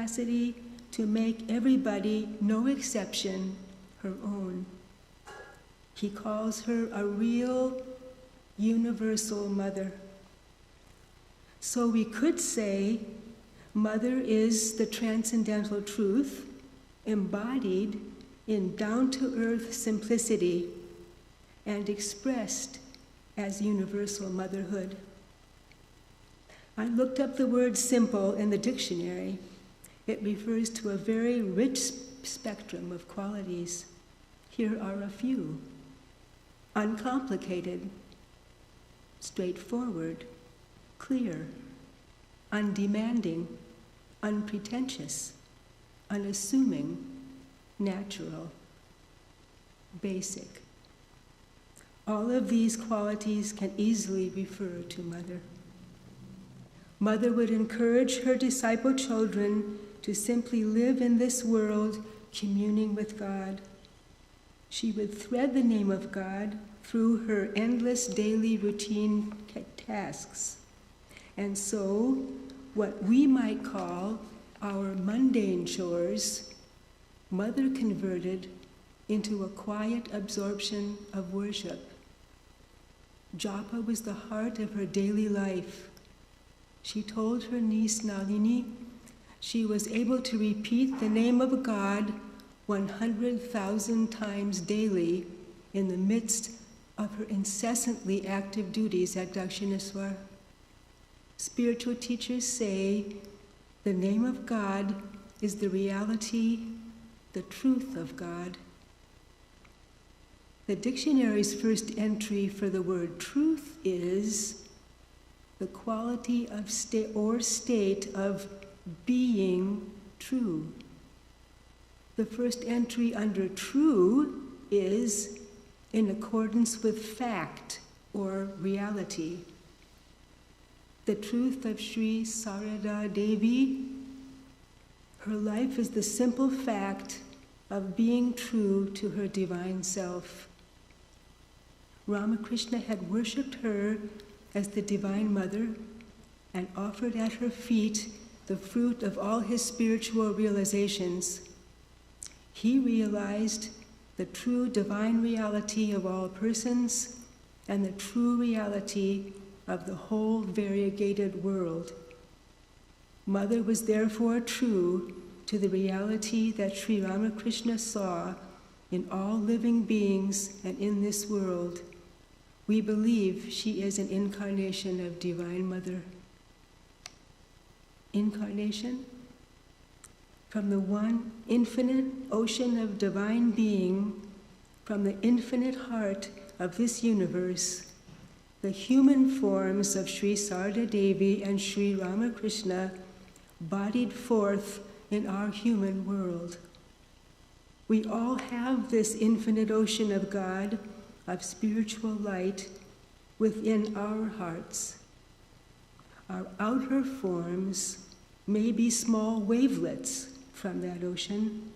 capacity to make everybody, no exception, her own. He calls her a real, universal mother. So we could say, Mother is the transcendental truth embodied in down-to-earth simplicity and expressed as universal motherhood. I looked up the word simple in the dictionary. It refers to a very rich spectrum of qualities. Here are a few. Uncomplicated, straightforward, clear, undemanding, unpretentious, unassuming, natural, basic. All of these qualities can easily refer to Mother. Mother would encourage her disciple children to simply live in this world communing with God. She would thread the name of God through her endless daily routine tasks. And so, what we might call our mundane chores, Mother converted into a quiet absorption of worship. Japa was the heart of her daily life. She told her niece Nalini she was able to repeat the name of God 100,000 times daily in the midst of her incessantly active duties at Dakshineswar. Spiritual teachers say the name of God is the reality, the truth of God. The dictionary's first entry for the word truth is the quality of state of being true. The first entry under true is in accordance with fact or reality. The truth of Sri Sarada Devi, her life is the simple fact of being true to her divine self. Ramakrishna had worshipped her as the Divine Mother and offered at her feet the fruit of all his spiritual realizations. He realized the true divine reality of all persons and the true reality of the whole variegated world. Mother was therefore true to the reality that Sri Ramakrishna saw in all living beings and in this world. We believe she is an incarnation of Divine Mother. Incarnation? From the one infinite ocean of divine being, from the infinite heart of this universe, the human forms of Sri Sarada Devi and Sri Ramakrishna bodied forth in our human world. We all have this infinite ocean of God, of spiritual light, within our hearts. Our outer forms may be small wavelets from that ocean,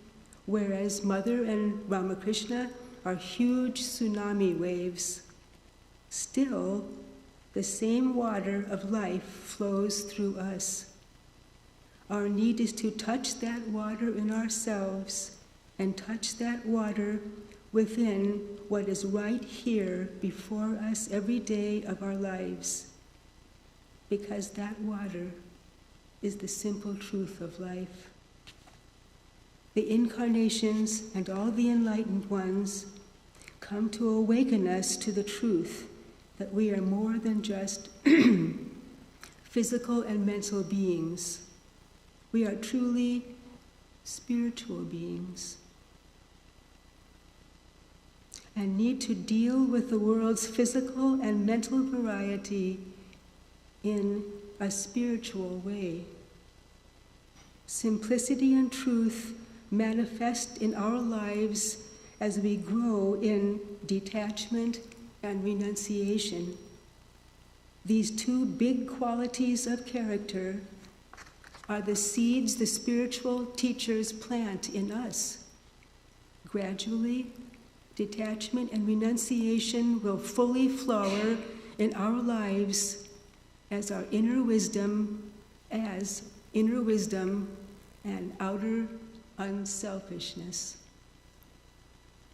whereas Mother and Ramakrishna are huge tsunami waves. Still, the same water of life flows through us. Our need is to touch that water in ourselves and touch that water within what is right here before us every day of our lives, because that water is the simple truth of life. The incarnations and all the enlightened ones come to awaken us to the truth that we are more than just physical and mental beings. We are truly spiritual beings and need to deal with the world's physical and mental variety in a spiritual way. Simplicity and truth manifest in our lives as we grow in detachment and renunciation. These two big qualities of character are the seeds the spiritual teachers plant in us. Gradually, detachment and renunciation will fully flower in our lives as inner wisdom and outer unselfishness.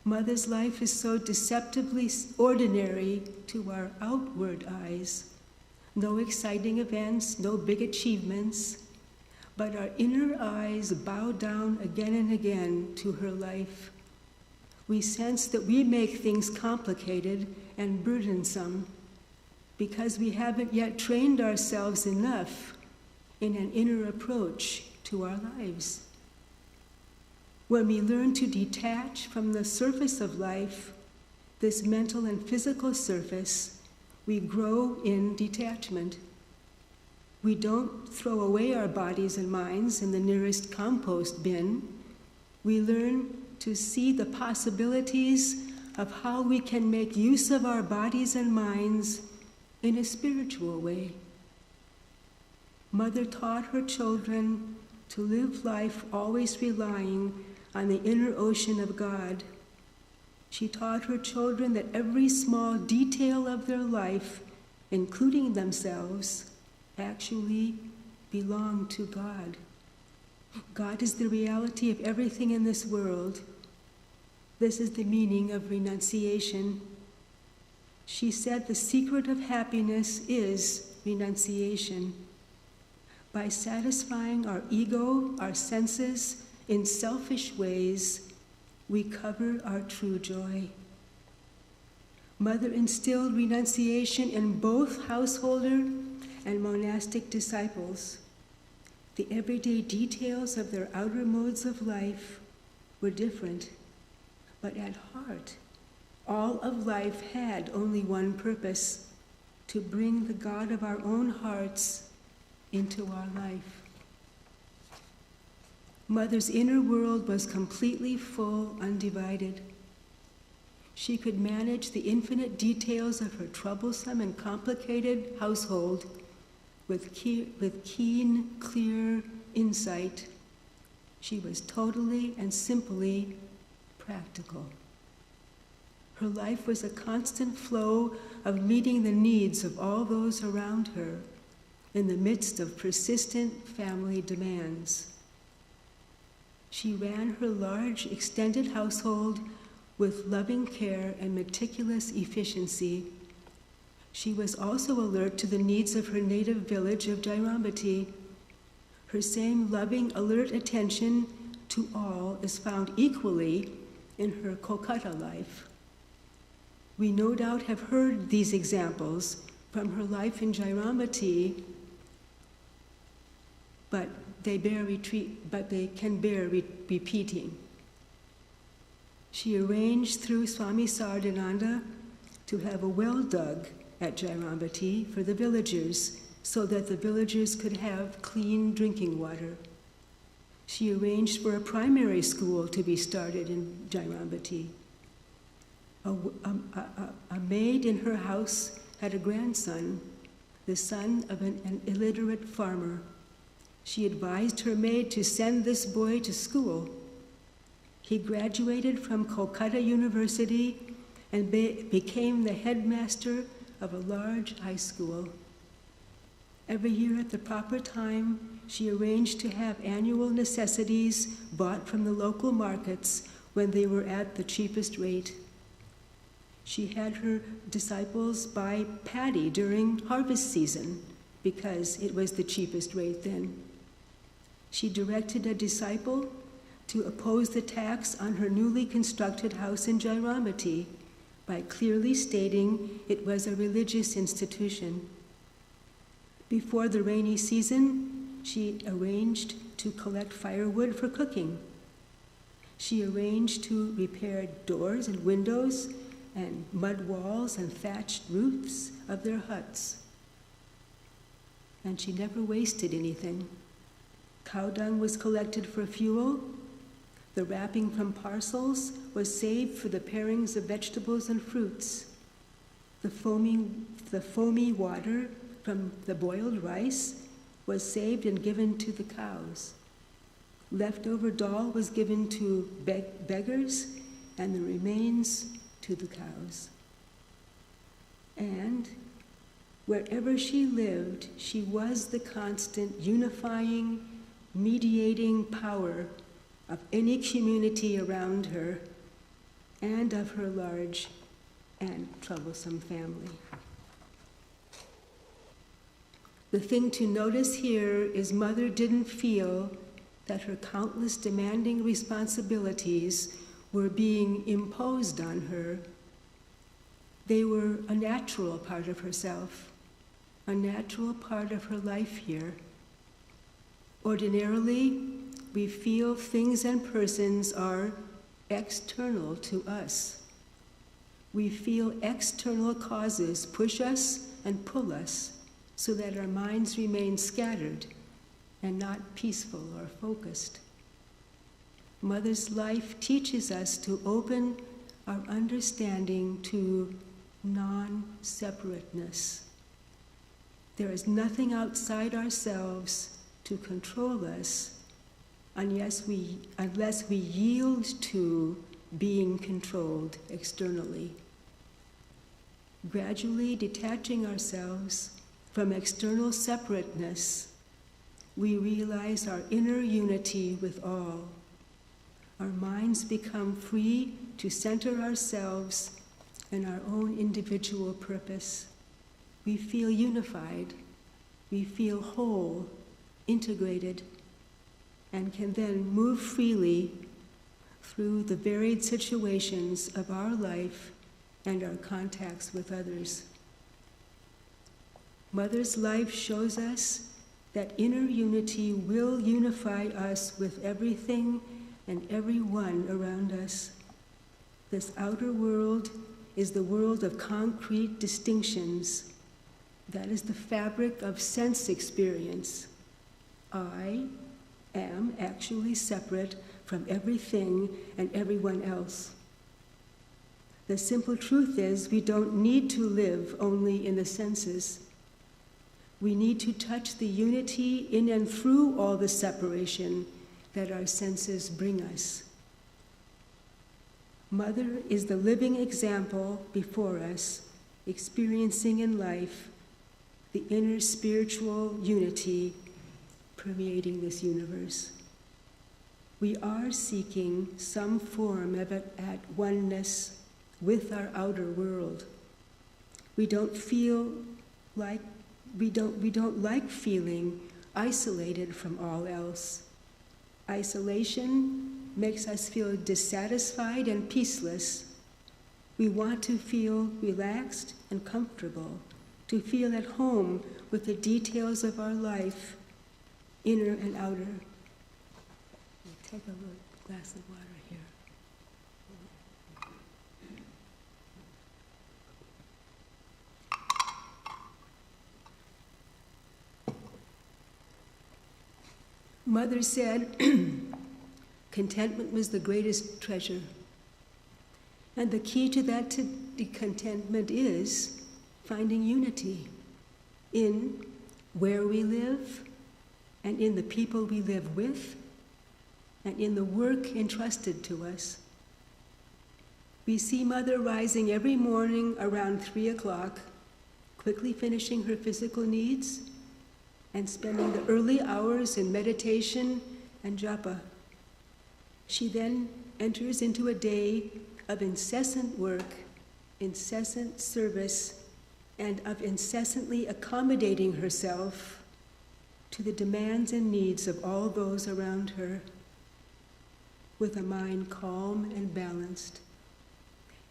Mother's life is so deceptively ordinary to our outward eyes. No exciting events, no big achievements, but our inner eyes bow down again and again to her life. We sense that we make things complicated and burdensome because we haven't yet trained ourselves enough in an inner approach to our lives. When we learn to detach from the surface of life, this mental and physical surface, we grow in detachment. We don't throw away our bodies and minds in the nearest compost bin. We learn to see the possibilities of how we can make use of our bodies and minds in a spiritual way. Mother taught her children to live life always relying on the inner ocean of God. She taught her children that every small detail of their life, including themselves, actually belong to God. God is the reality of everything in this world. This is the meaning of renunciation. She said the secret of happiness is renunciation. By satisfying our ego, our senses, in selfish ways, we cover our true joy. Mother instilled renunciation in both householder and monastic disciples. The everyday details of their outer modes of life were different, but at heart, all of life had only one purpose: to bring the God of our own hearts into our life. Mother's inner world was completely full, undivided. She could manage the infinite details of her troublesome and complicated household with keen, clear insight. She was totally and simply practical. Her life was a constant flow of meeting the needs of all those around her in the midst of persistent family demands. She ran her large, extended household with loving care and meticulous efficiency. She was also alert to the needs of her native village of Jairambati. Her same loving, alert attention to all is found equally in her Kolkata life. We no doubt have heard these examples from her life in Jairambati, but they can bear repeating. She arranged through Swami Sardhananda to have a well dug at Jairambati for the villagers so that the villagers could have clean drinking water. She arranged for a primary school to be started in Jairambati. A maid in her house had a grandson, the son of an illiterate farmer. She advised her maid to send this boy to school. He graduated from Kolkata University and became the headmaster of a large high school. Every year at the proper time, she arranged to have annual necessities bought from the local markets when they were at the cheapest rate. She had her disciples buy paddy during harvest season because it was the cheapest rate then. She directed a disciple to oppose the tax on her newly constructed house in Jairambati by clearly stating it was a religious institution. Before the rainy season, she arranged to collect firewood for cooking. She arranged to repair doors and windows and mud walls and thatched roofs of their huts. And she never wasted anything. Cow dung was collected for fuel. The wrapping from parcels was saved for the parings of vegetables and fruits. The foamy water from the boiled rice was saved and given to the cows. Leftover dal was given to beggars, and the remains to the cows. And wherever she lived, she was the constant unifying, mediating power of any community around her and of her large and troublesome family. The thing to notice here is Mother didn't feel that her countless demanding responsibilities were being imposed on her. They were a natural part of herself, a natural part of her life here. Ordinarily, we feel things and persons are external to us. We feel external causes push us and pull us so that our minds remain scattered and not peaceful or focused. Mother's life teaches us to open our understanding to non-separateness. There is nothing outside ourselves to control us unless we yield to being controlled externally. Gradually detaching ourselves from external separateness, we realize our inner unity with all. Our minds become free to center ourselves in our own individual purpose. We feel unified, we feel whole, integrated, and can then move freely through the varied situations of our life and our contacts with others. Mother's life shows us that inner unity will unify us with everything and everyone around us. This outer world is the world of concrete distinctions. That is the fabric of sense experience. I am actually separate from everything and everyone else. The simple truth is we don't need to live only in the senses. We need to touch the unity in and through all the separation that our senses bring us. Mother is the living example before us, experiencing in life the inner spiritual unity permeating this universe. We are seeking some form of at oneness with our outer world. We don't like feeling isolated from all else. Isolation makes us feel dissatisfied and peaceless. We want to feel relaxed and comfortable, to feel at home with the details of our life, inner and outer. Take a little glass of water here. Mother said contentment was the greatest treasure. And the key to that contentment is finding unity in where we live and in the people we live with and in the work entrusted to us. We see Mother rising every morning around 3 o'clock, quickly finishing her physical needs and spending the early hours in meditation and japa. She then enters into a day of incessant work, incessant service, and of incessantly accommodating herself to the demands and needs of all those around her, with a mind calm and balanced,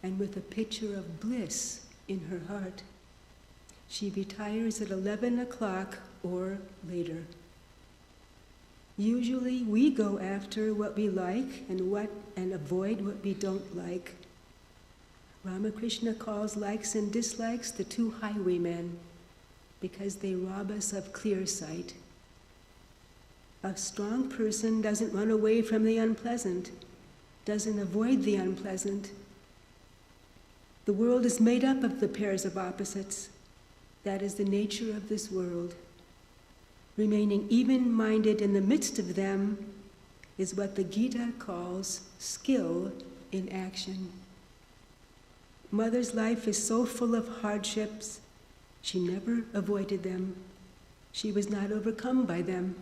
and with a picture of bliss in her heart. She retires at 11 o'clock or later. Usually we go after what we like and avoid what we don't like. Ramakrishna calls likes and dislikes the two highwaymen because they rob us of clear sight. A strong person doesn't run away from the unpleasant, doesn't avoid the unpleasant. The world is made up of the pairs of opposites. That is the nature of this world. Remaining even-minded in the midst of them is what the Gita calls skill in action. Mother's life is so full of hardships, she never avoided them. She was not overcome by them.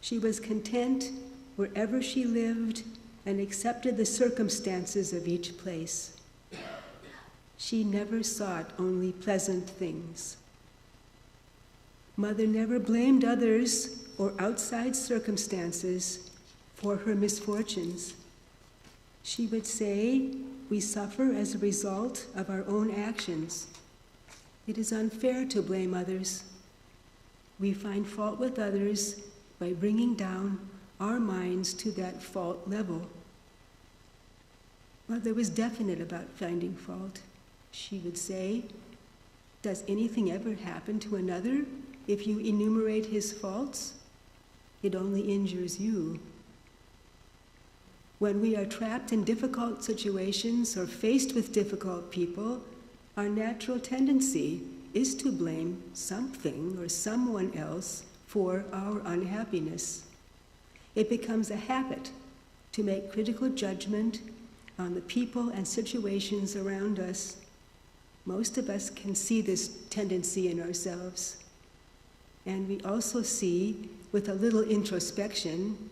She was content wherever she lived and accepted the circumstances of each place. She never sought only pleasant things. Mother never blamed others or outside circumstances for her misfortunes. She would say, we suffer as a result of our own actions. It is unfair to blame others. We find fault with others by bringing down our minds to that fault level. Mother was definite about finding fault. She would say, does anything ever happen to another if you enumerate his faults? It only injures you. When we are trapped in difficult situations or faced with difficult people, our natural tendency is to blame something or someone else for our unhappiness. It becomes a habit to make critical judgment on the people and situations around us. Most of us can see this tendency in ourselves. And we also see, with a little introspection,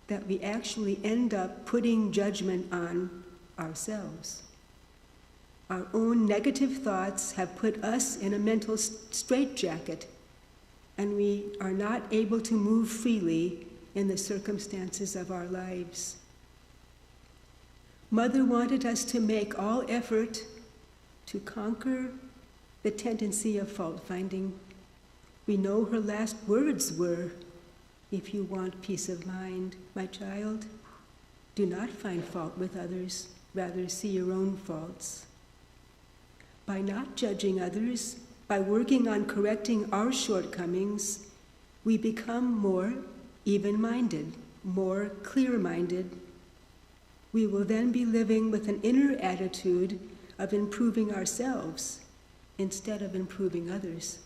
that we actually end up putting judgment on ourselves. Our own negative thoughts have put us in a mental straitjacket, and we are not able to move freely in the circumstances of our lives. Mother wanted us to make all effort to conquer the tendency of fault-finding. We know her last words were, if you want peace of mind, my child, do not find fault with others, rather see your own faults. By not judging others, by working on correcting our shortcomings, we become more even-minded, more clear-minded. We will then be living with an inner attitude of improving ourselves instead of improving others,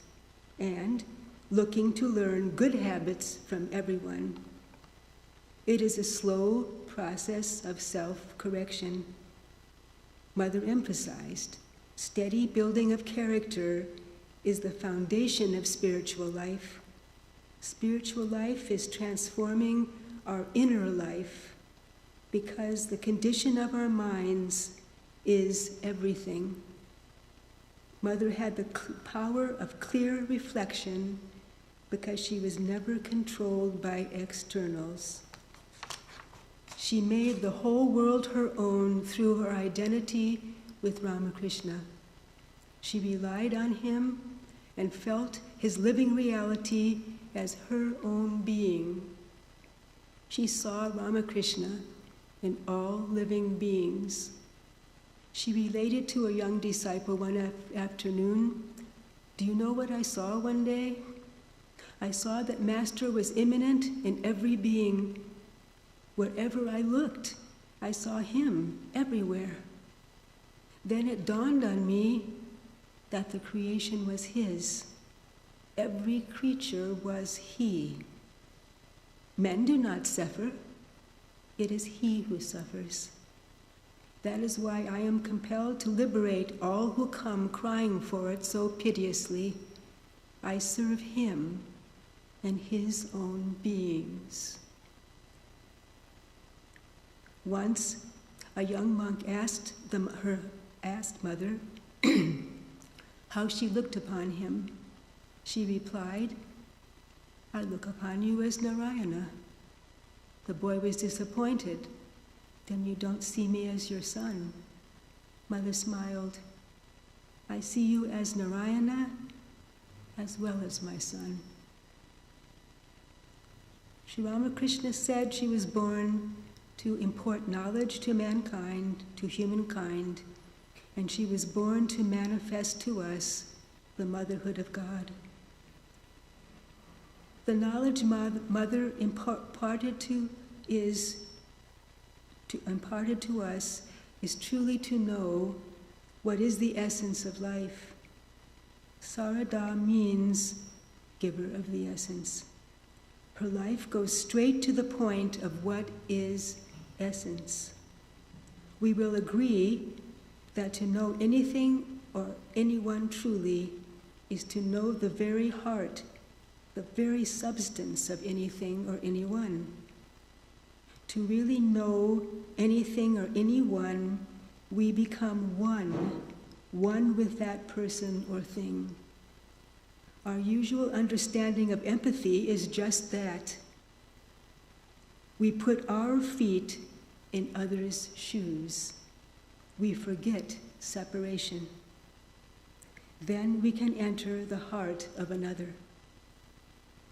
and looking to learn good habits from everyone. It is a slow process of self-correction. Mother emphasized, steady building of character is the foundation of spiritual life. Spiritual life is transforming our inner life because the condition of our minds is everything. Mother had the power of clear reflection because she was never controlled by externals. She made the whole world her own through her identity with Ramakrishna. She relied on him and felt his living reality as her own being. She saw Ramakrishna in all living beings. She related to a young disciple one afternoon, do you know what I saw one day? I saw that Master was immanent in every being. Wherever I looked, I saw him everywhere. Then it dawned on me that the creation was his. Every creature was he. Men do not suffer. It is he who suffers. That is why I am compelled to liberate all who come crying for it so piteously. I serve him and his own beings. Once, a young monk asked Mother how she looked upon him. She replied, I look upon you as Narayana. The boy was disappointed. Then you don't see me as your son. Mother smiled. I see you as Narayana as well as my son. Sri Ramakrishna said she was born to impart knowledge to mankind, to humankind, and she was born to manifest to us the motherhood of God. The knowledge Mother imparted to us is truly to know what is the essence of life. Sarada means giver of the essence. Her life goes straight to the point of what is essence. We will agree that to know anything or anyone truly is to know the very heart the very substance of anything or anyone. To really know anything or anyone, we become one with that person or thing. Our usual understanding of empathy is just that. We put our feet in others' shoes. We forget separation. Then we can enter the heart of another.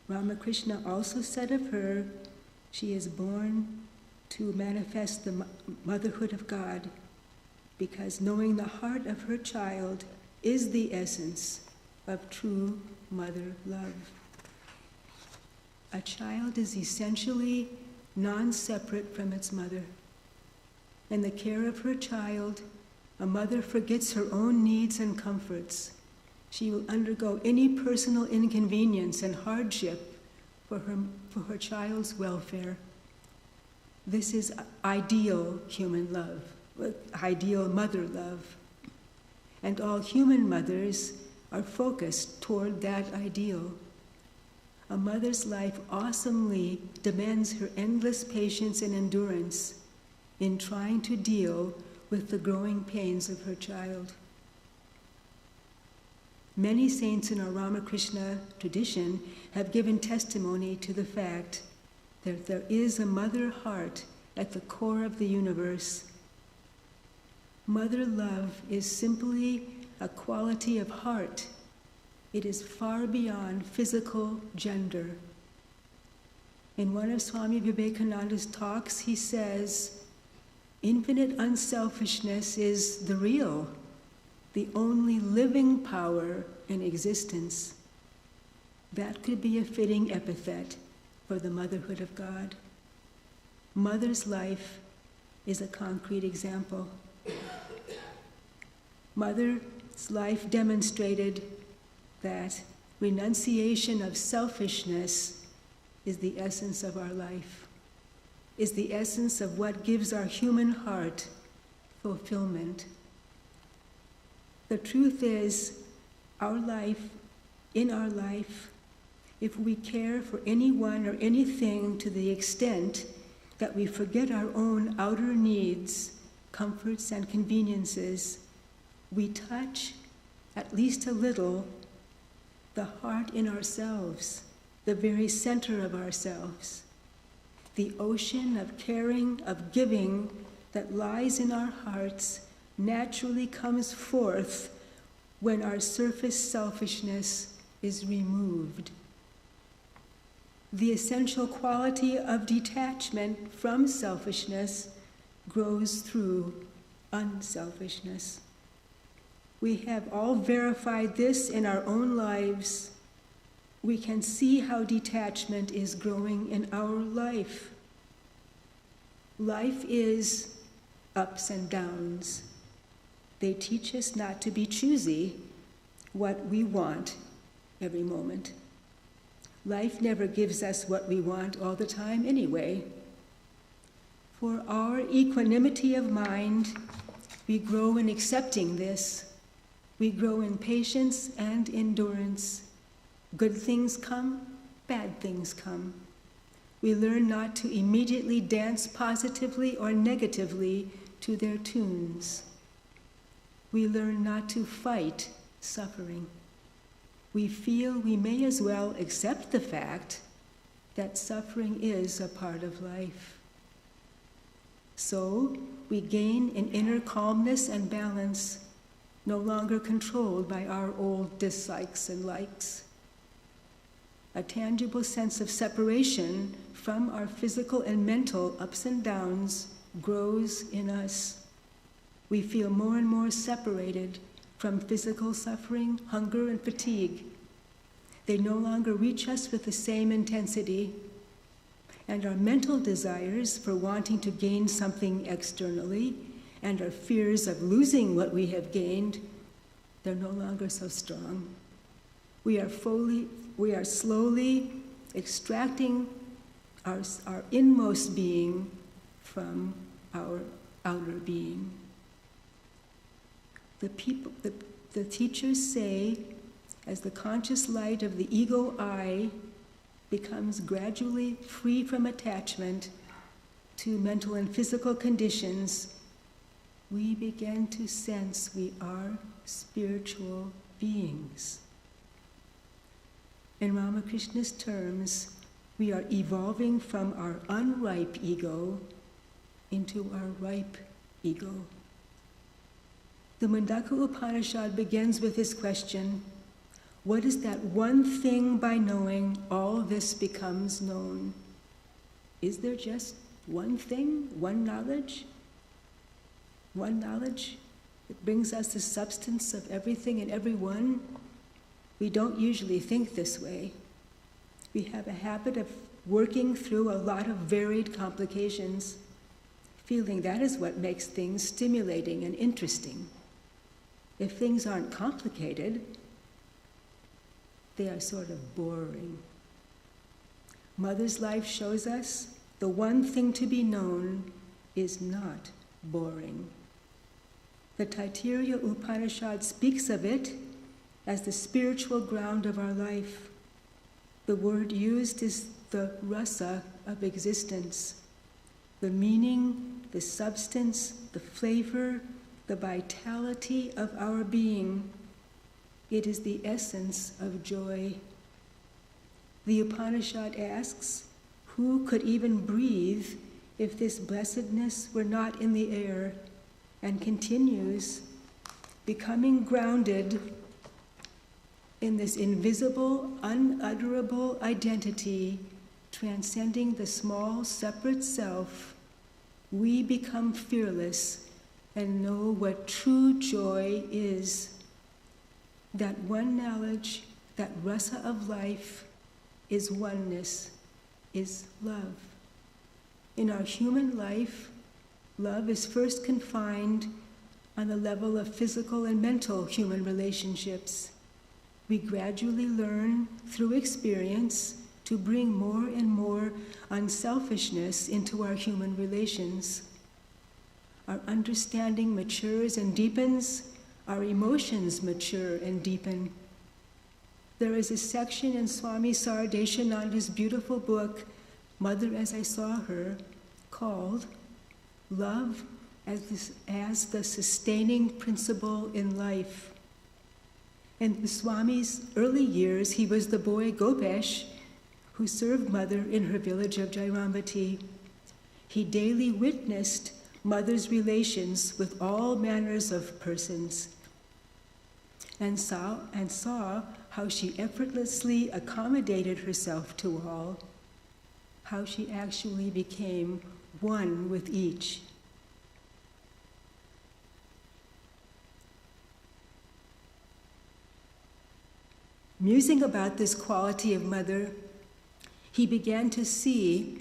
Ramakrishna also said of her, she is born to manifest the motherhood of God, because knowing the heart of her child is the essence of true mother love. A child is essentially non-separate from its mother. In the care of her child, a mother forgets her own needs and comforts. She will undergo any personal inconvenience and hardship for her child's welfare. This is ideal human love, ideal mother love. And all human mothers are focused toward that ideal. A mother's life awesomely demands her endless patience and endurance in trying to deal with the growing pains of her child. Many saints in our Ramakrishna tradition have given testimony to the fact that there is a mother heart at the core of the universe. Mother love is simply a quality of heart. It is far beyond physical gender. In one of Swami Vivekananda's talks, he says, infinite unselfishness is the real, the only living power in existence. That could be a fitting epithet for the motherhood of God. Mother's life is a concrete example. Mother's life demonstrated that renunciation of selfishness is the essence of our life, is the essence of what gives our human heart fulfillment. The truth is, in our life, if we care for anyone or anything to the extent that we forget our own outer needs, comforts, and conveniences, we touch, at least a little, the heart in ourselves, the very center of ourselves. The ocean of caring, of giving that lies in our hearts naturally comes forth when our surface selfishness is removed. The essential quality of detachment from selfishness grows through unselfishness. We have all verified this in our own lives. We can see how detachment is growing in our life. Life is ups and downs. They teach us not to be choosy what we want every moment. Life never gives us what we want all the time anyway. For our equanimity of mind, we grow in accepting this. We grow in patience and endurance. Good things come, bad things come. We learn not to immediately dance positively or negatively to their tunes. We learn not to fight suffering. We feel we may as well accept the fact that suffering is a part of life. So we gain an inner calmness and balance, no longer controlled by our old dislikes and likes. A tangible sense of separation from our physical and mental ups and downs grows in us. We feel more and more separated from physical suffering, hunger, and fatigue. They no longer reach us with the same intensity, and our mental desires for wanting to gain something externally and our fears of losing what we have gained, they're no longer so strong. We are slowly extracting our inmost being from our outer being. The teachers say, as the conscious light of the ego I becomes gradually free from attachment to mental and physical conditions, we begin to sense we are spiritual beings. In Ramakrishna's terms, we are evolving from our unripe ego into our ripe ego. The Mundaka Upanishad begins with this question: what is that one thing by knowing all this becomes known? Is there just one thing, one knowledge? One knowledge that brings us the substance of everything and everyone? We don't usually think this way. We have a habit of working through a lot of varied complications, feeling that is what makes things stimulating and interesting. If things aren't complicated, they are sort of boring. Mother's life shows us the one thing to be known is not boring. The Taittiriya Upanishad speaks of it as the spiritual ground of our life. The word used is the rasa of existence, the meaning, the substance, the flavor, the vitality of our being. It is the essence of joy. The Upanishad asks, who could even breathe if this blessedness were not in the air? And continues, becoming grounded in this invisible, unutterable identity, transcending the small, separate self, we become fearless and know what true joy is. That one knowledge, that rasa of life, is oneness, is love. In our human life, love is first confined on the level of physical and mental human relationships. We gradually learn through experience to bring more and more unselfishness into our human relations. Our understanding matures and deepens, our emotions mature and deepen. There is a section in Swami Saradeshananda's beautiful book, Mother as I Saw Her, called Love as the Sustaining Principle in Life. In the Swami's early years, he was the boy Gopesh who served Mother in her village of Jairambati. He daily witnessed Mother's relations with all manners of persons and saw how she effortlessly accommodated herself to all, how she actually became one with each. Musing about this quality of Mother, he began to see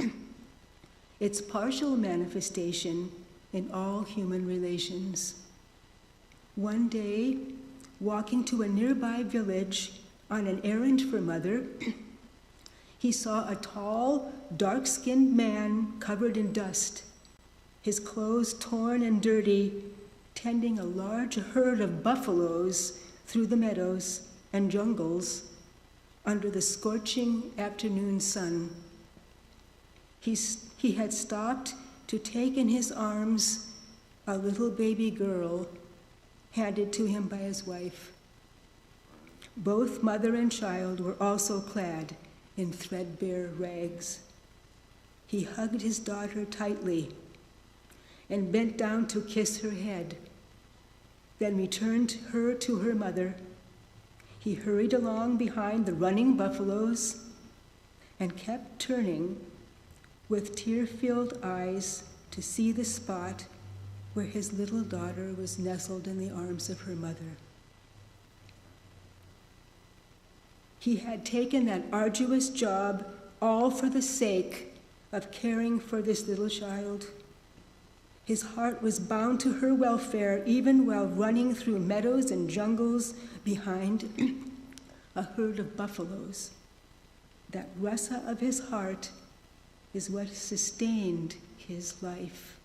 its partial manifestation in all human relations. One day, walking to a nearby village on an errand for Mother, he saw a tall, dark-skinned man covered in dust, his clothes torn and dirty, tending a large herd of buffaloes through the meadows and jungles under the scorching afternoon sun. He had stopped to take in his arms a little baby girl handed to him by his wife. Both mother and child were also clad in threadbare rags. He hugged his daughter tightly and bent down to kiss her head, then returned her to her mother. He hurried along behind the running buffaloes and kept turning with tear-filled eyes to see the spot where his little daughter was nestled in the arms of her mother. He had taken that arduous job all for the sake of caring for this little child. His heart was bound to her welfare even while running through meadows and jungles behind a herd of buffaloes. That rasa of his heart is what sustained his life.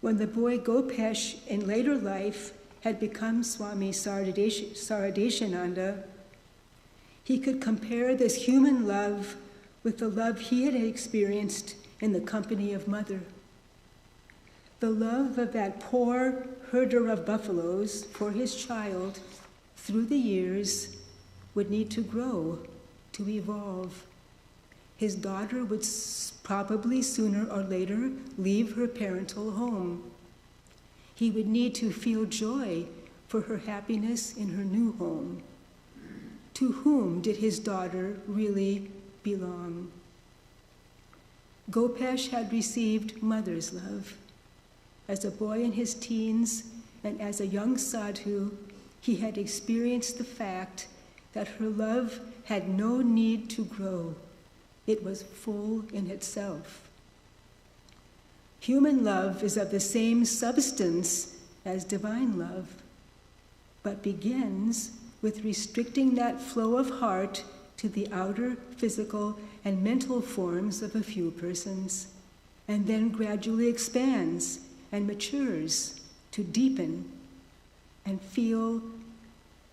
When the boy Gopesh in later life had become Swami Saradeshananda, He could compare this human love with the love he had experienced in the company of Mother. The love of that poor herder of buffaloes for his child through the years would need to grow, to evolve. His daughter would probably sooner or later leave her parental home. He would need to feel joy for her happiness in her new home. To whom did his daughter really belong? Gopesh had received Mother's love. As a boy in his teens and as a young sadhu, he had experienced the fact that her love had no need to grow. It was full in itself. Human love is of the same substance as divine love, but begins with restricting that flow of heart to the outer physical and mental forms of a few persons, and then gradually expands and matures to deepen and feel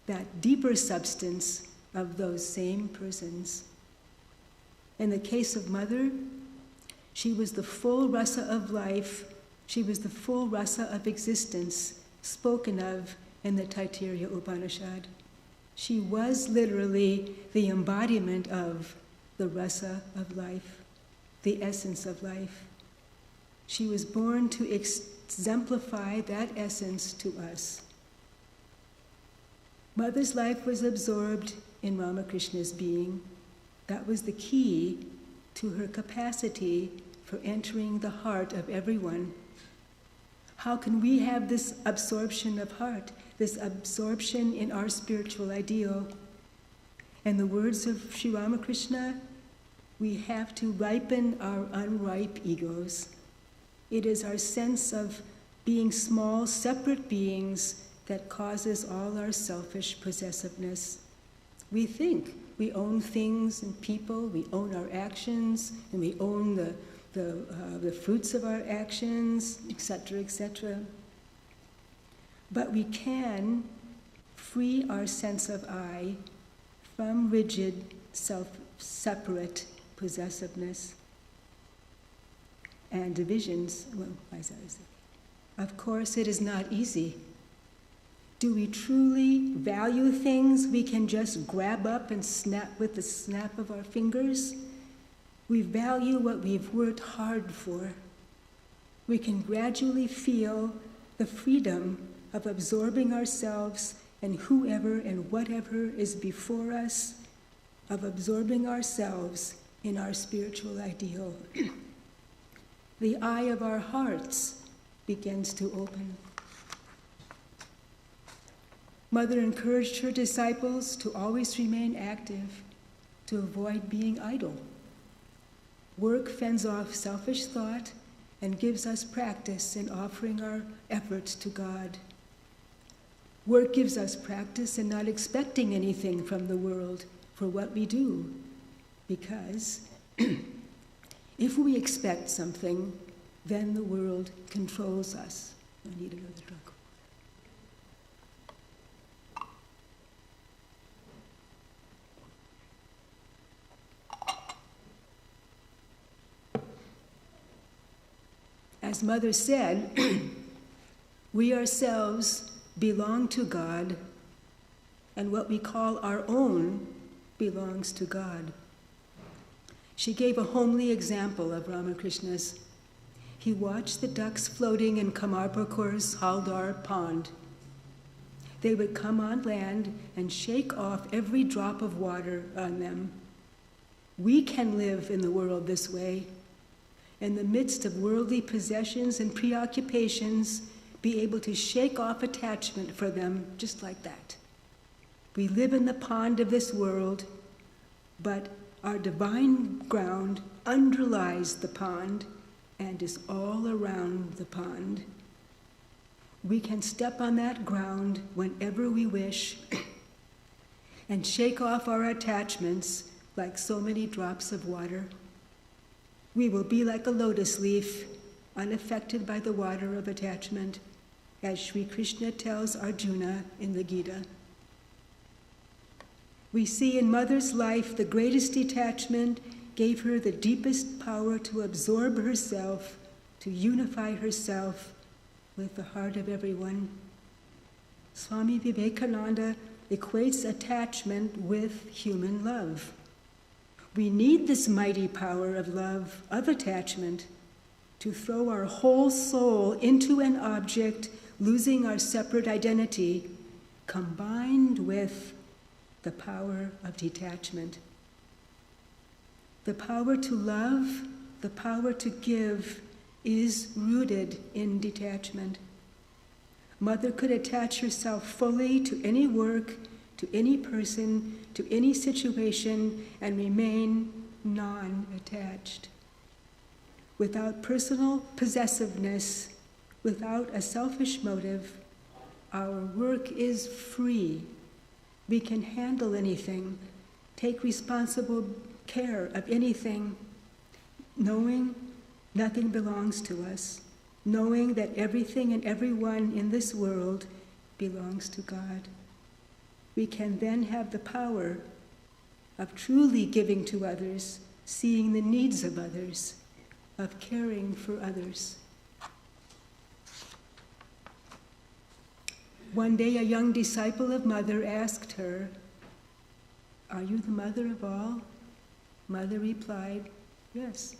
that deeper substance of those same persons. In the case of Mother, she was the full rasa of life, she was the full rasa of existence spoken of in the Taittiriya Upanishad. She was literally the embodiment of the rasa of life, the essence of life. She was born to exemplify that essence to us. Mother's life was absorbed in Ramakrishna's being. That was the key to her capacity for entering the heart of everyone. How can we have this absorption of heart, this absorption in our spiritual ideal? In the words of Sri Ramakrishna, we have to ripen our unripe egos. It is our sense of being small, separate beings that causes all our selfish possessiveness. We think we own things and people, we own our actions, and we own the fruits of our actions, etc., etc. But we can free our sense of I from rigid, self-separate possessiveness and divisions. Well, of course, it is not easy. Do we truly value things we can just grab up and snap with the snap of our fingers? We value what we've worked hard for. We can gradually feel the freedom of absorbing ourselves and whoever and whatever is before us, of absorbing ourselves in our spiritual ideal. The eye of our hearts begins to open. Mother encouraged her disciples to always remain active, to avoid being idle. Work fends off selfish thought and gives us practice in offering our efforts to God. Work gives us practice in not expecting anything from the world for what we do, because if we expect something, then the world controls us. I need another drink. As Mother said, we ourselves belong to God, and what we call our own belongs to God. She gave a homely example of Ramakrishna's. He watched the ducks floating in Kamarpakur's Haldar pond. They would come on land and shake off every drop of water on them. We can live in the world this way. In the midst of worldly possessions and preoccupations, be able to shake off attachment for them just like that. We live in the pond of this world, but our divine ground underlies the pond and is all around the pond. We can step on that ground whenever we wish and shake off our attachments like so many drops of water. We will be like a lotus leaf, unaffected by the water of attachment, as Sri Krishna tells Arjuna in the Gita. We see in Mother's life the greatest detachment gave her the deepest power to absorb herself, to unify herself with the heart of everyone. Swami Vivekananda equates attachment with human love. We need this mighty power of love, of attachment, to throw our whole soul into an object, losing our separate identity, combined with the power of detachment. The power to love, the power to give, is rooted in detachment. Mother could attach herself fully to any work, to any person, to any situation, and remain non-attached. Without personal possessiveness, without a selfish motive, our work is free. We can handle anything, take responsible care of anything, knowing nothing belongs to us, knowing that everything and everyone in this world belongs to God. We can then have the power of truly giving to others, seeing the needs of others, of caring for others. One day a young disciple of Mother asked her, "Are you the mother of all?" Mother replied, "Yes."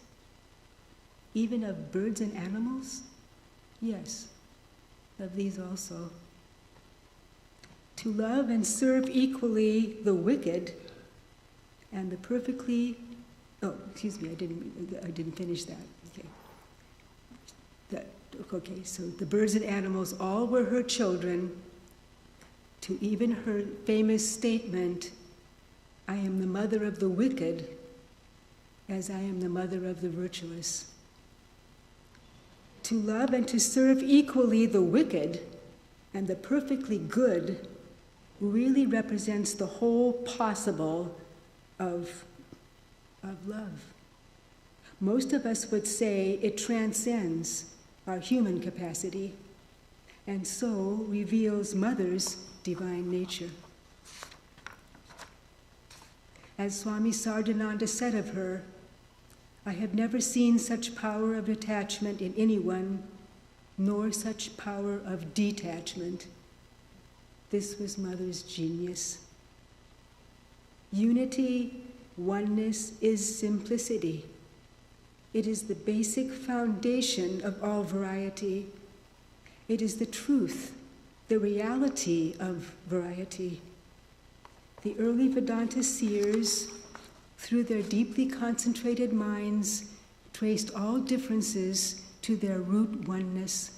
"Even of birds and animals?" "Yes, of these also." To love and serve equally the wicked and the perfectly, I didn't finish that. Okay, so the birds and animals all were her children, to even her famous statement, "I am the mother of the wicked as I am the mother of the virtuous." To love and to serve equally the wicked and the perfectly good really represents the whole possible of love. Most of us would say it transcends our human capacity, and so reveals Mother's divine nature. As Swami Sardhananda said of her, "I have never seen such power of attachment in anyone, nor such power of detachment." This was Mother's genius. Unity, oneness, is simplicity. It is the basic foundation of all variety. It is the truth, the reality of variety. The early Vedanta seers, through their deeply concentrated minds, traced all differences to their root oneness.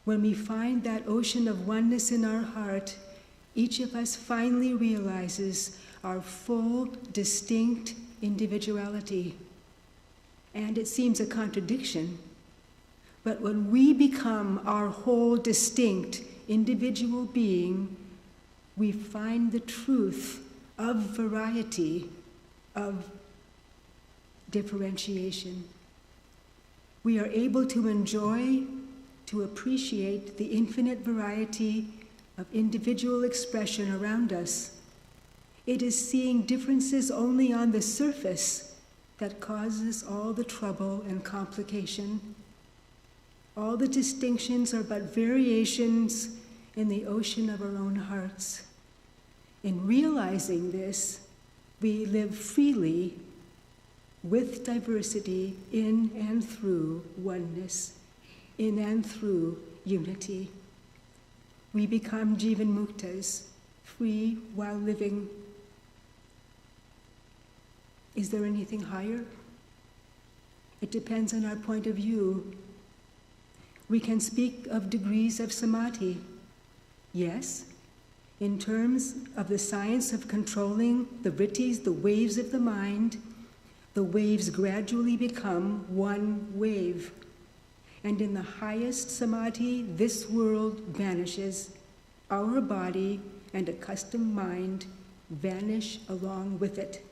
When we find that ocean of oneness in our heart, each of us finally realizes our full, distinct individuality. And it seems a contradiction, but when we become our whole, distinct, individual being, we find the truth of variety, of differentiation. We are able to enjoy, to appreciate the infinite variety of individual expression around us. It is seeing differences only on the surface that causes all the trouble and complication. All the distinctions are but variations in the ocean of our own hearts. In realizing this, we live freely with diversity in and through oneness, in and through unity. We become Jivan Muktas, free while living. Is there anything higher? It depends on our point of view. We can speak of degrees of samadhi. Yes, in terms of the science of controlling the vrittis, the waves of the mind, the waves gradually become one wave. And in the highest samadhi, this world vanishes. Our body and accustomed mind vanish along with it.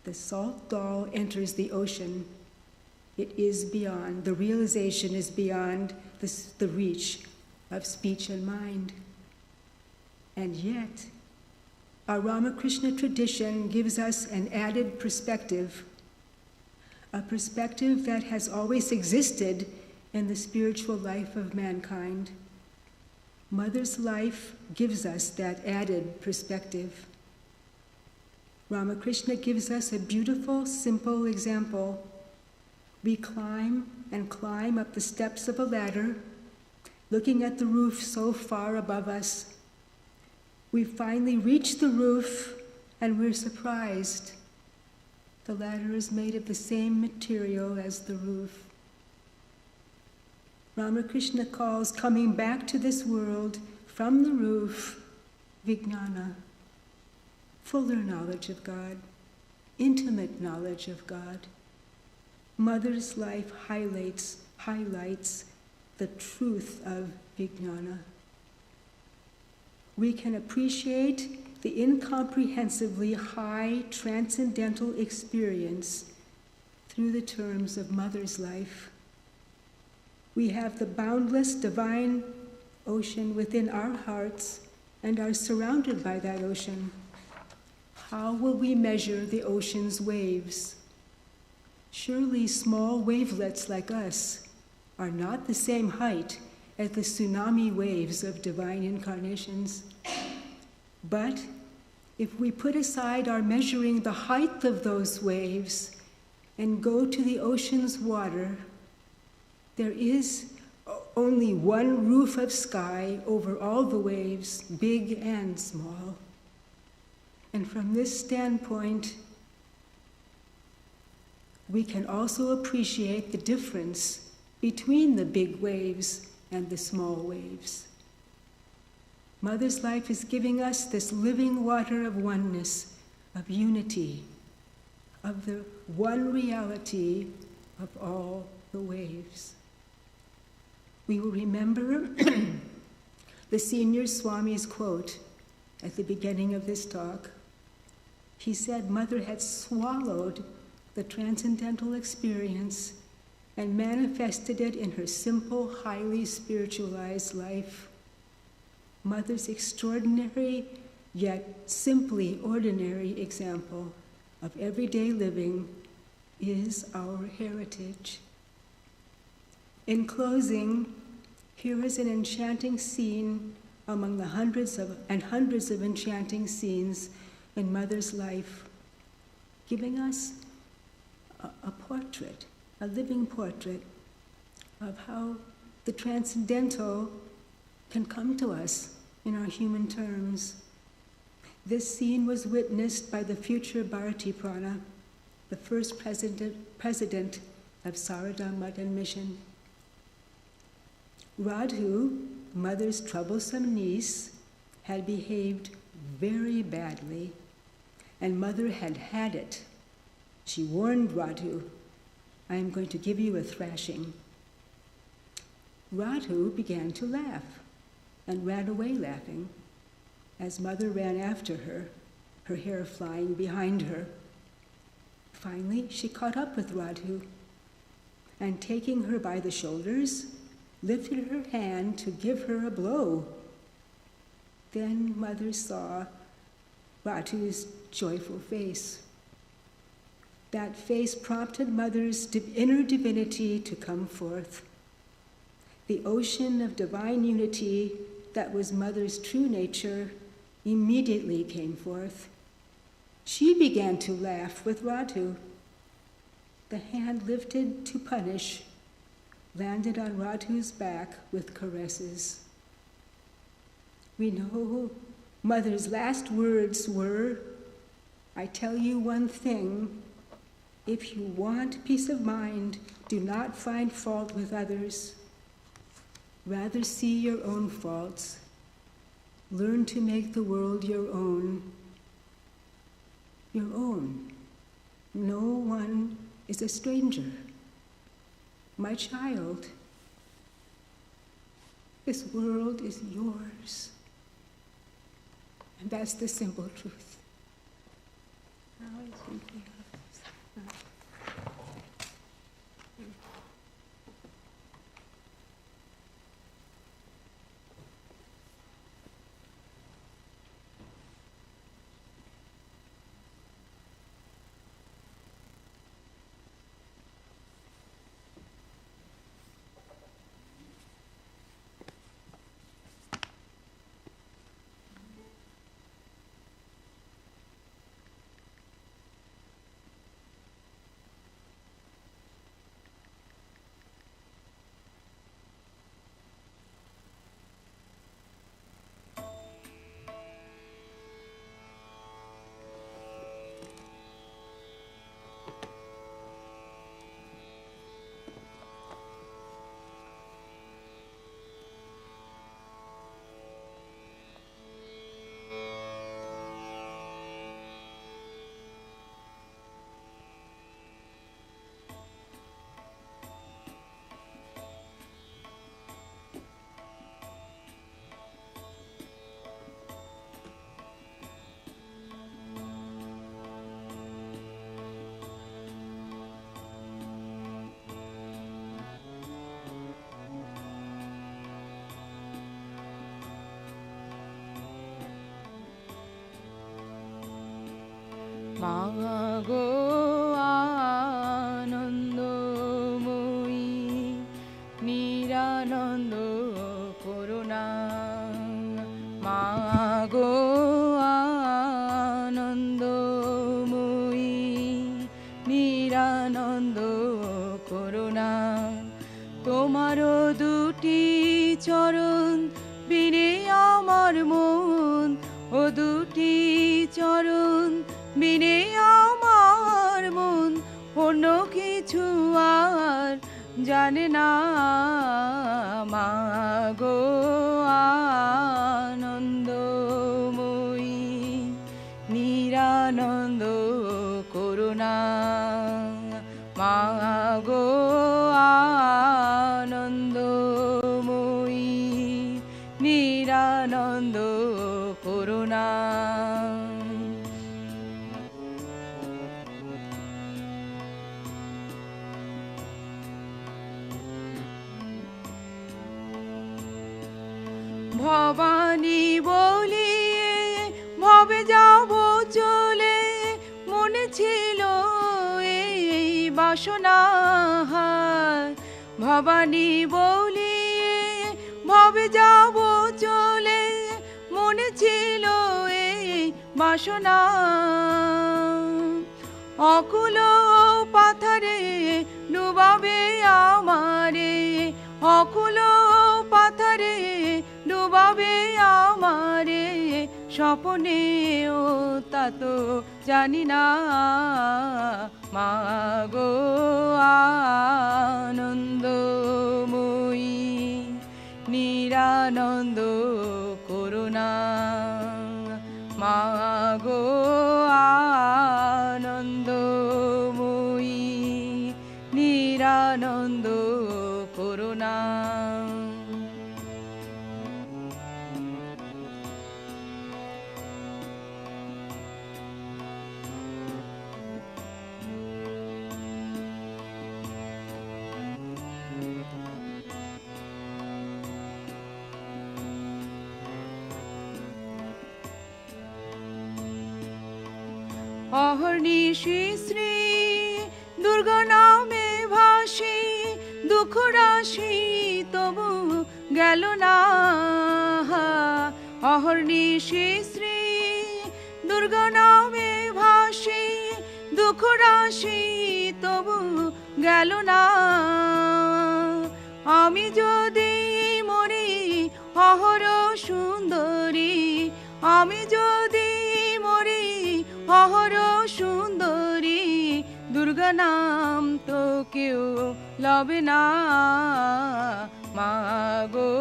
The salt doll enters the ocean. It is beyond, the realization is beyond the reach of speech and mind. And yet, Our Ramakrishna tradition gives us an added perspective, a perspective that has always existed in the spiritual life of mankind. Mother's life gives us that added perspective. Ramakrishna gives us a beautiful, simple example. We climb and climb up the steps of a ladder, looking at the roof so far above us. We finally reach the roof and we're surprised. The ladder is made of the same material as the roof. Ramakrishna calls coming back to this world from the roof vijnana, fuller knowledge of God, intimate knowledge of God. Mother's life highlights the truth of vijnana. We can appreciate the incomprehensibly high transcendental experience through the terms of Mother's life. We have the boundless divine ocean within our hearts and are surrounded by that ocean. How will we measure the ocean's waves? Surely small wavelets like us are not the same height as the tsunami waves of divine incarnations. But if we put aside our measuring the height of those waves and go to the ocean's water, there is only one roof of sky over all the waves, big and small. And from this standpoint, we can also appreciate the difference between the big waves and the small waves. Mother's life is giving us this living water of oneness, of unity, of the one reality of all the waves. We will remember the senior Swami's quote at the beginning of this talk. He said Mother had swallowed the transcendental experience and manifested it in her simple, highly spiritualized life. Mother's extraordinary, yet simply ordinary example of everyday living is our heritage. In closing, here is an enchanting scene among the hundreds of enchanting scenes in Mother's life, giving us a portrait, a living portrait of how the transcendental can come to us in our human terms. This scene was witnessed by the future Bharatiprana, the first president of Sarada Madan Mission. Radhu, Mother's troublesome niece, had behaved very badly, and Mother had had it. She warned Radhu, "I am going to give you a thrashing." Radhu began to laugh and ran away laughing as Mother ran after her, her hair flying behind her. Finally, she caught up with Radhu and, taking her by the shoulders, lifted her hand to give her a blow. Then Mother saw Radhu's joyful face. That face prompted Mother's inner divinity to come forth. The ocean of divine unity that was Mother's true nature immediately came forth. She began to laugh with Radhu. The hand lifted to punish landed on Radhu's back with caresses. We know Mother's last words were, "I tell you one thing, if you want peace of mind, do not find fault with others. Rather see your own faults. Learn to make the world your own. Your own. No one is a stranger. My child, this world is yours." And that's the simple truth. Now I think we have this. মাগো আনন্দময়ী নিরানন্দ করুণা মাগো আনন্দময়ী নিরানন্দ করুণা তোমারও দুটি চরণ বিনে আমার মন ও দুটি চরণ বিনে আমার মন অন্য কিছু আর জানে না মাগো আনন্দময়ী নিরানন্দ করুণা মাগো আনন্দময়ী নিরানন্দ করুণা ভবানী বলিয়ে ভবে যাব চলে মনে ছিল এই বাসনা ভবানী বলিয়ে ভবে যাব চলে মনে ছিল এই বাসনা অকুল পাথারে ডুবাবে আমারে অকুল পাথারে ডুবাবে আমারে স্বপ্নেও তা তো জানি না মাগো আনন্দময়ী নিরানন্দ করুণা মাগো আনন্দময়ী নিরানন্দ করুণা অহর্নিশি শ্রী দুর্গা নামে ভাসি দুঃখ রাশি তবু গেল না অহর্নিশি শ্রী দুর্গা নামে ভাসি দুঃখ রাশি তবু গেল না আমি যদি মরি অহর সুন্দরী আমি যদি মরি অহর সুন্দরী দুর্গা নাম তো কেউ লবে না মাগো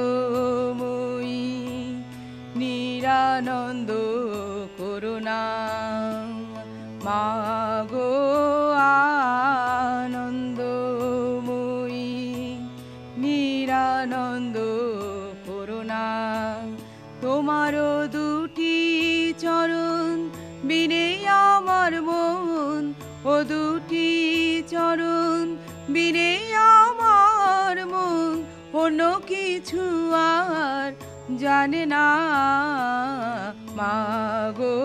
আনন্দময়ী নিরানন্দ করুণা মাগো আনন্দময়ী নিরানন্দ করুণা তোমারও দুটি চরণ বিনে আমার মন ও দুটি চরণ বিনে আমার মন অন্য কিছু আর জানে না মাগো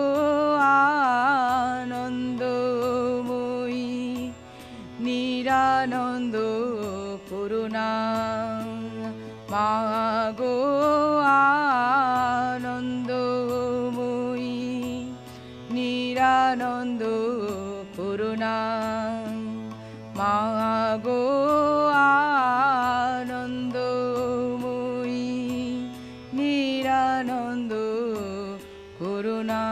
আনন্দময়ী নিরানন্দ করুণা মাগো আনন্দময়ী নিরানন্দ করুণা মাগো আনন্দময়ী নিরানন্দ করুণা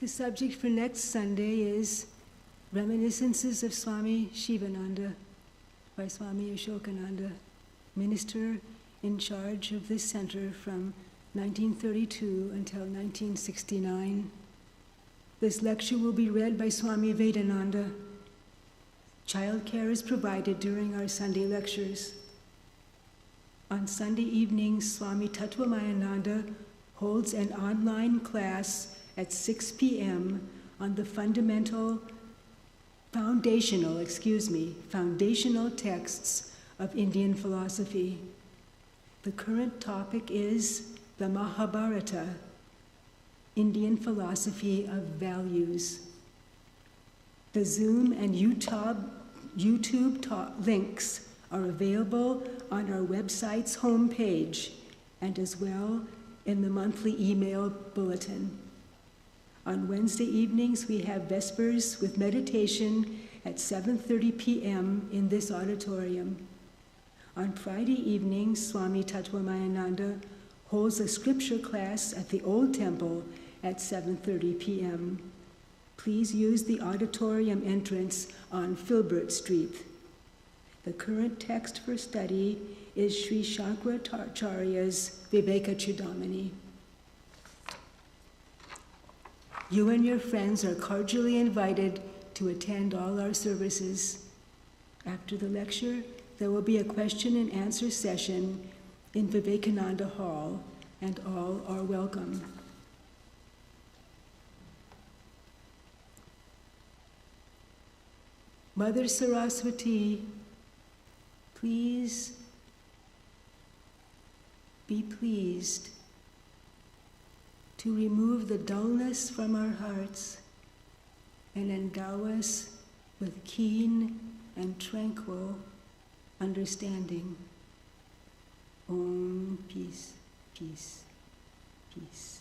The subject for next Sunday is Reminiscences of Swami Shivananda by Swami Ashokananda, minister in charge of this center from 1932 until 1969. This lecture will be read by Swami Vedananda. Childcare is provided during our Sunday lectures. On Sunday evenings, Swami Tattwamayananda holds an online class at 6 p.m. on the foundational texts of Indian philosophy. The current topic is the Mahabharata, Indian philosophy of values. The Zoom and YouTube links are available on our website's homepage and as well in the monthly email bulletin. On Wednesday evenings, we have Vespers with meditation at 7:30 p.m. in this auditorium. On Friday evenings, Swami Tattwamayananda holds a scripture class at the Old Temple at 7:30 p.m. Please use the auditorium entrance on Filbert Street. The current text for study is Sri Shankaracharya's Vivekachudamani. You and your friends are cordially invited to attend all our services. After the lecture, there will be a question and answer session in Vivekananda Hall, and all are welcome. Mother Saraswati, please be pleased to remove the dullness from our hearts and endow us with keen and tranquil understanding. Om, peace, peace, peace.